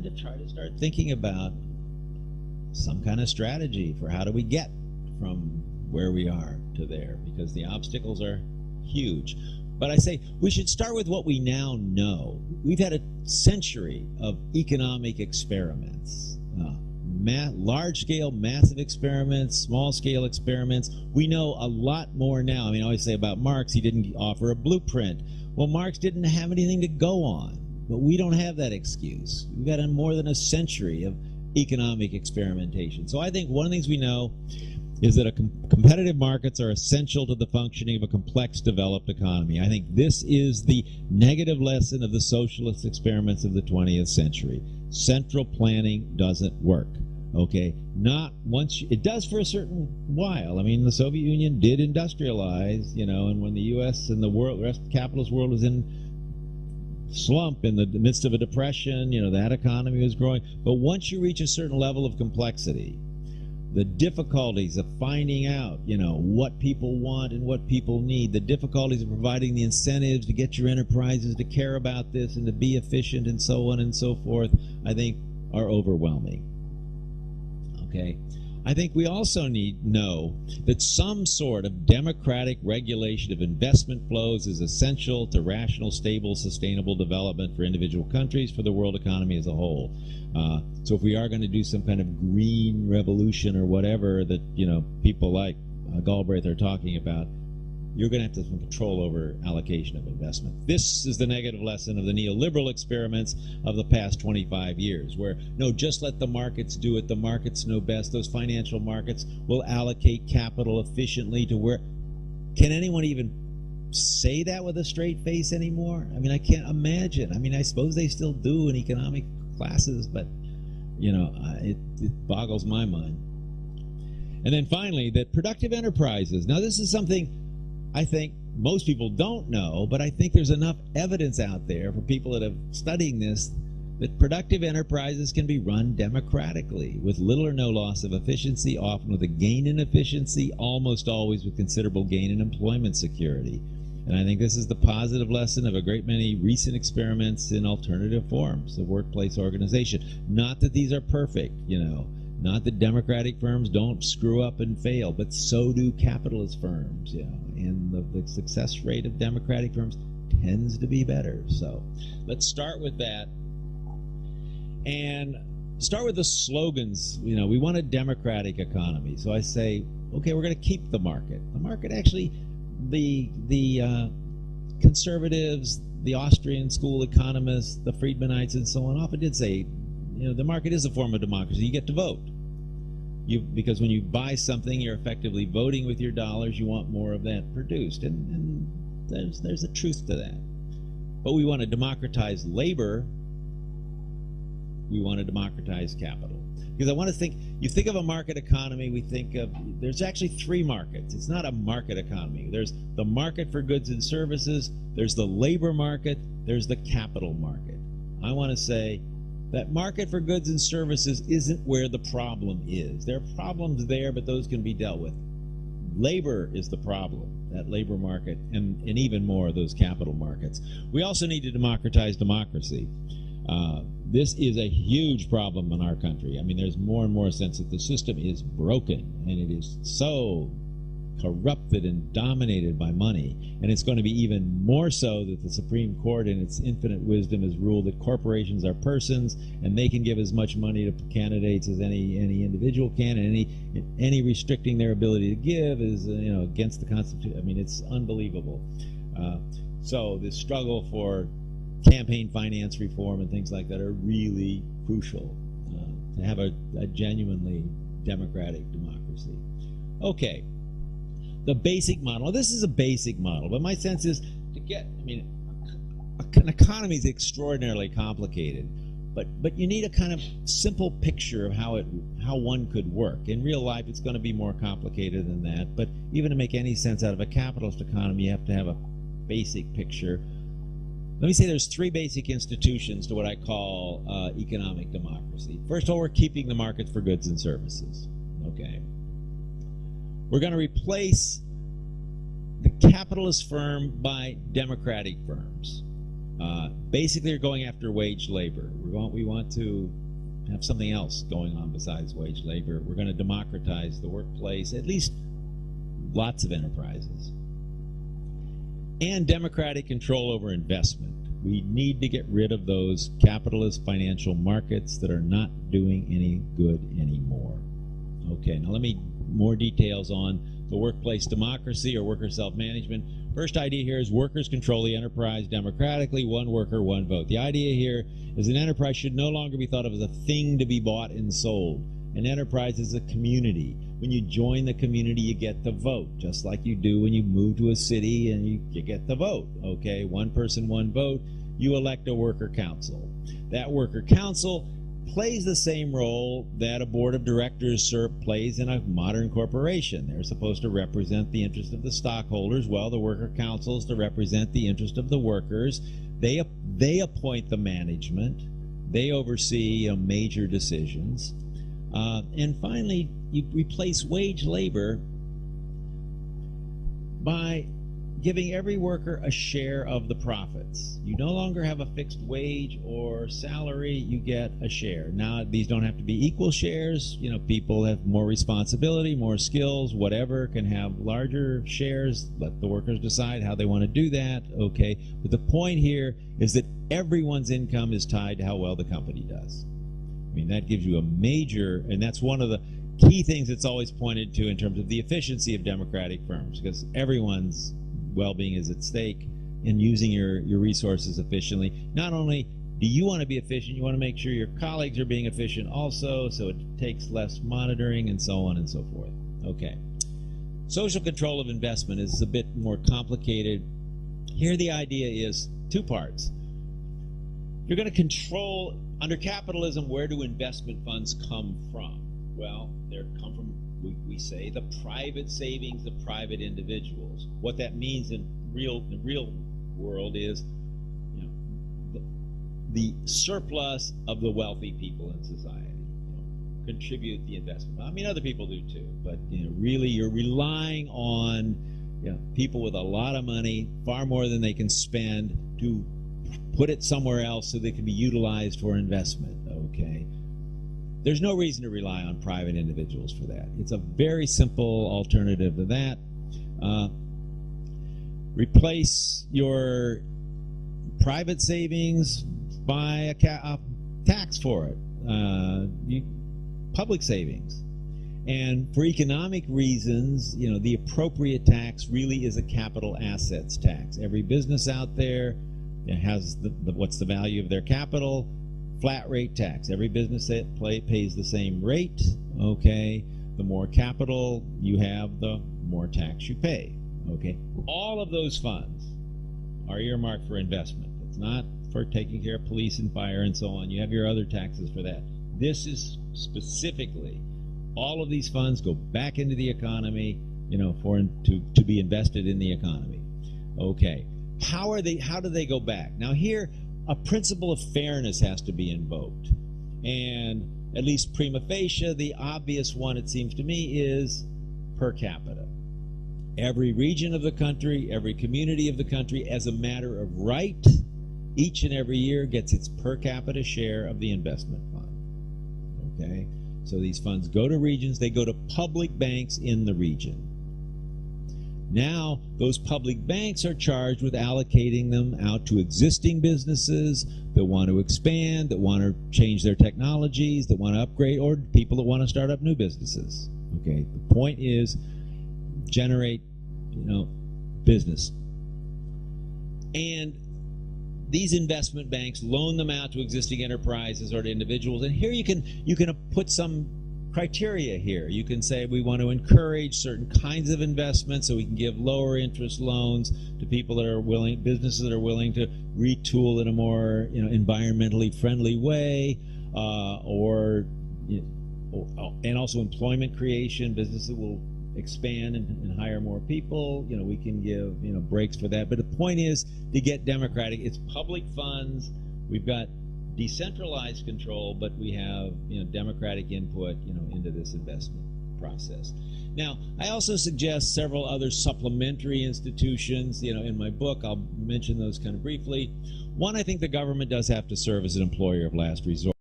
then to try to start thinking about some kind of strategy for how do we get from where we are to there, because the obstacles are huge. But I say we should start with what we now know. We've had a century of economic experiments, large-scale, massive experiments, small-scale experiments. We know a lot more now. I mean, I always say about Marx, he didn't offer a blueprint. Well, Marx didn't have anything to go on, but we don't have that excuse. We've had more than a century of economic experimentation. So I think one of the things we know is that competitive markets are essential to the functioning of a complex, developed economy. I think this is the negative lesson of the socialist experiments of the 20th century. Central planning doesn't work. Okay, not once. It does for a certain while. I mean, the Soviet Union did industrialize, and when the U.S. and the rest of the capitalist world was in slump in the midst of a depression, that economy was growing. But once you reach a certain level of complexity, the difficulties of finding out, what people want and what people need, the difficulties of providing the incentives to get your enterprises to care about this and to be efficient and so on and so forth, I think are overwhelming. Okay. I think we also know that some sort of democratic regulation of investment flows is essential to rational, stable, sustainable development for individual countries, for the world economy as a whole. So if we are going to do some kind of green revolution or whatever that people like Galbraith are talking about, you're going to have to have some control over allocation of investment. This is the negative lesson of the neoliberal experiments of the past 25 years, where, no, just let the markets do it. The markets know best. Those financial markets will allocate capital efficiently to where... Can anyone even say that with a straight face anymore? I mean, I can't imagine. I mean, I suppose they still do in economic classes, but, it boggles my mind. And then finally, that productive enterprises. Now, this is something I think most people don't know, but I think there's enough evidence out there for people that have studying this that productive enterprises can be run democratically with little or no loss of efficiency, often with a gain in efficiency, almost always with considerable gain in employment security. And I think this is the positive lesson of a great many recent experiments in alternative forms of workplace organization. Not that these are perfect, not that democratic firms don't screw up and fail, but so do capitalist firms, and the success rate of democratic firms tends to be better. So let's start with that and start with the slogans. We want a democratic economy. So I say, okay, we're going to keep the market. The market actually, the conservatives, the Austrian school economists, the Friedmanites and so on often did say, the market is a form of democracy. You get to vote. Because when you buy something, you're effectively voting with your dollars. You want more of that produced. And there's a truth to that. But we want to democratize labor. We want to democratize capital. Because I want to think, you think of a market economy, we think of, there's actually three markets. It's not a market economy. There's the market for goods and services, there's the labor market, there's the capital market. I want to say, that market for goods and services isn't where the problem is. There are problems there, but those can be dealt with. Labor is the problem, that labor market, and even more those capital markets. We also need to democratize democracy. This is a huge problem in our country. I mean, there's more and more sense that the system is broken, and it is so corrupted and dominated by money. And it's going to be even more so that the Supreme Court in its infinite wisdom has ruled that corporations are persons and they can give as much money to candidates as any individual can, and any restricting their ability to give is against the Constitution. I mean, it's unbelievable. So this struggle for campaign finance reform and things like that are really crucial to have a genuinely democratic democracy. Okay. The basic model. This is a basic model, but my sense is an economy is extraordinarily complicated, but you need a kind of simple picture of how one could work. In real life, it's going to be more complicated than that, but even to make any sense out of a capitalist economy, you have to have a basic picture. Let me say there's three basic institutions to what I call economic democracy. First of all, we're keeping the markets for goods and services. Okay. We're going to replace the capitalist firm by democratic firms. Basically, they're going after wage labor. We want to have something else going on besides wage labor. We're going to democratize the workplace, at least lots of enterprises. And democratic control over investment. We need to get rid of those capitalist financial markets that are not doing any good anymore. Okay, now let me more details on the workplace democracy or worker self-management. First idea here is workers control the enterprise democratically, one worker, one vote. The idea here is an enterprise should no longer be thought of as a thing to be bought and sold. An enterprise is a community. When you join the community, you get the vote, just like you do when you move to a city and you get the vote. Okay, one person, one vote. You elect a worker council. That worker council plays the same role that a board of directors plays in a modern corporation. They're supposed to represent the interest of the stockholders. Well, the worker council is to represent the interest of the workers. They appoint the management. They oversee major decisions. And finally, you replace wage labor by giving every worker a share of the profits. You no longer have a fixed wage or salary, you get a share. Now, these don't have to be equal shares. People have more responsibility, more skills, whatever, can have larger shares. Let the workers decide how they want to do that, okay? But the point here is that everyone's income is tied to how well the company does. That gives you a major, and that's one of the key things that's always pointed to in terms of the efficiency of democratic firms, because everyone's well-being is at stake in using your resources efficiently. Not only do you want to be efficient, you want to make sure your colleagues are being efficient also, so it takes less monitoring and so on and so forth. Okay. Social control of investment is a bit more complicated. Here the idea is two parts. You're going to control, under capitalism, where do investment funds come from? Well, they come from, we say, the private savings of private individuals. What that means in the real world is the surplus of the wealthy people in society contribute the investment. Other people do too, but really you're relying on people with a lot of money, far more than they can spend, to put it somewhere else so they can be utilized for investment, okay? There's no reason to rely on private individuals for that. It's a very simple alternative to that. Replace your private savings by a tax for it, public savings. And for economic reasons, the appropriate tax really is a capital assets tax. Every business out there has what's the value of their capital, flat rate tax. Every business that pays the same rate, okay? The more capital you have, the more tax you pay, okay? All of those funds are earmarked for investment. It's not for taking care of police and fire and so on. You have your other taxes for that. This is specifically, all of these funds go back into the economy, to be invested in the economy, okay? How do they go back? Now here, a principle of fairness has to be invoked. And at least prima facie, the obvious one, it seems to me, is per capita. Every region of the country, every community of the country, as a matter of right, each and every year gets its per capita share of the investment fund. Okay? So these funds go to regions, they go to public banks in the region. Now, those public banks are charged with allocating them out to existing businesses that want to expand, that want to change their technologies, that want to upgrade, or people that want to start up new businesses. Okay, the point is generate, business. And these investment banks loan them out to existing enterprises or to individuals. And here you can put some criteria here. You can say we want to encourage certain kinds of investments, so we can give lower interest loans to people that are willing, businesses that are willing to retool in a more environmentally friendly way, and also employment creation, businesses that will expand and hire more people. We can give breaks for that. But the point is to get democratic. It's public funds. We've got decentralized control, but we have democratic input into this investment process. Now, I also suggest several other supplementary institutions. In my book, I'll mention those kind of briefly. One, I think the government does have to serve as an employer of last resort.